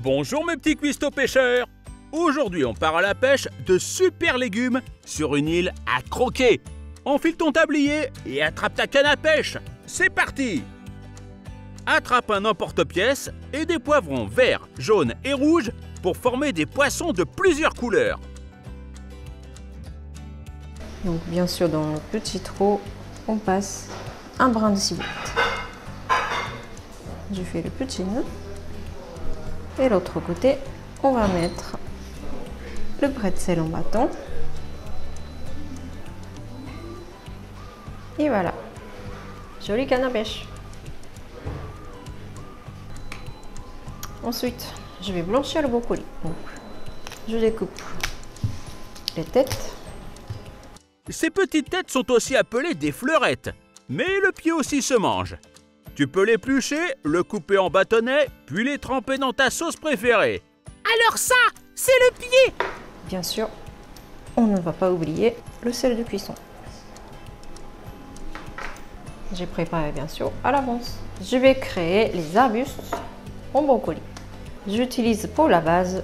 Bonjour mes petits cuistots pêcheurs. Aujourd'hui on part à la pêche de super légumes sur une île à croquer. Enfile ton tablier et attrape ta canne à pêche. C'est parti! Attrape un emporte-pièce et des poivrons verts, jaunes et rouges pour former des poissons de plusieurs couleurs. Donc bien sûr dans le petit trou, on passe un brin de ciboulette. Je fais le petit nœud. Et l'autre côté, on va mettre le bretzel en bâton. Et voilà, jolie canne à pêche. Ensuite, je vais blanchir le brocoli. Donc, je découpe les têtes. Ces petites têtes sont aussi appelées des fleurettes, mais le pied aussi se mange. Tu peux l'éplucher, le couper en bâtonnets, puis les tremper dans ta sauce préférée. Alors ça, c'est le pied! Bien sûr, on ne va pas oublier le sel de cuisson. J'ai préparé bien sûr à l'avance. Je vais créer les arbustes en brocoli. J'utilise pour la base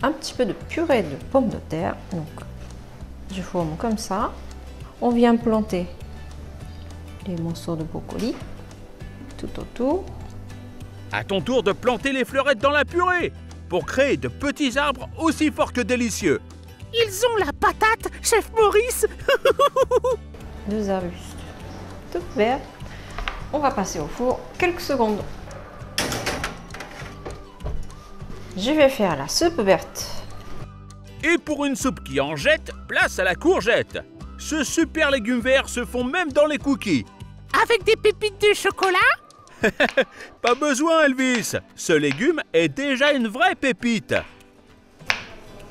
un petit peu de purée de pommes de terre. Donc, je forme comme ça. On vient planter les morceaux de brocoli tout autour. À ton tour de planter les fleurettes dans la purée pour créer de petits arbres aussi forts que délicieux. Ils ont la patate, chef Maurice. Deux arbustes tout verts. On va passer au four quelques secondes. Je vais faire la soupe verte. Et pour une soupe qui en jette, place à la courgette. Ce super légume vert se fond même dans les cookies. Avec des pépites de chocolat? Pas besoin, Elvis. Ce légume est déjà une vraie pépite.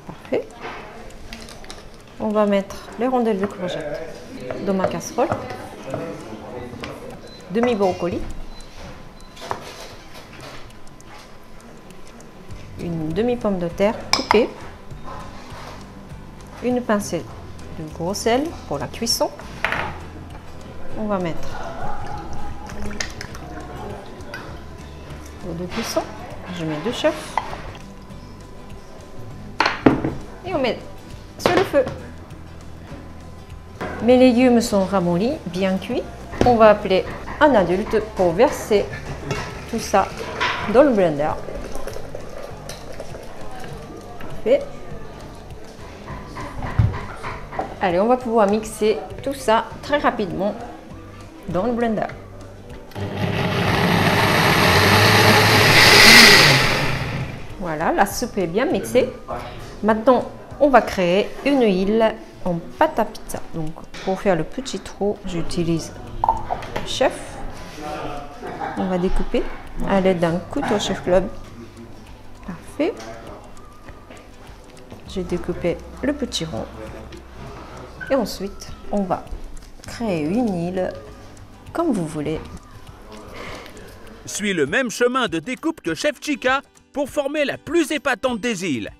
Parfait. On va mettre les rondelles de courgette dans ma casserole. Demi-brocoli. Une demi-pomme de terre coupée. Une pincée de gros sel pour la cuisson. On va mettre l'eau de cuisson. Je mets 2 chefs. Et on met sur le feu. Mes légumes sont ramollis, bien cuits. On va appeler un adulte pour verser tout ça dans le blender. Parfait. Allez, on va pouvoir mixer tout ça très rapidement dans le blender. Voilà, la soupe est bien mixée. Maintenant, on va créer une île en pâte à pizza. Donc, pour faire le petit trou, j'utilise le chef. On va découper à l'aide d'un couteau chef club. Parfait. J'ai découpé le petit rond. Et ensuite, on va créer une île comme vous voulez. Suis le même chemin de découpe que Chef Chica pour former la plus épatante des îles.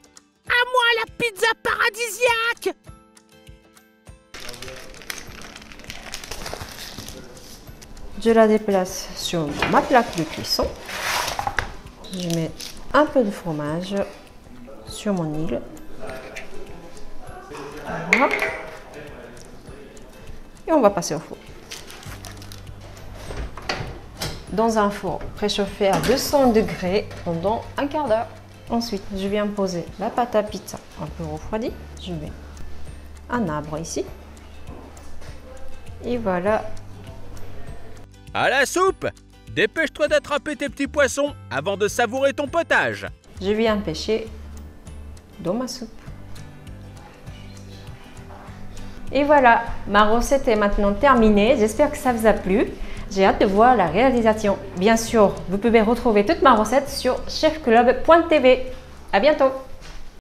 À moi la pizza paradisiaque! Je la déplace sur ma plaque de cuisson. Je mets un peu de fromage sur mon île. Voilà. Et on va passer au four. Dans un four préchauffé à 200 degrés pendant un quart d'heure. Ensuite, je viens poser la pâte à pizza un peu refroidie. Je mets un arbre ici. Et voilà. À la soupe! Dépêche-toi d'attraper tes petits poissons avant de savourer ton potage. Je viens pêcher dans ma soupe. Et voilà, ma recette est maintenant terminée. J'espère que ça vous a plu. J'ai hâte de voir la réalisation. Bien sûr, vous pouvez retrouver toute ma recette sur chefclub.tv. À bientôt!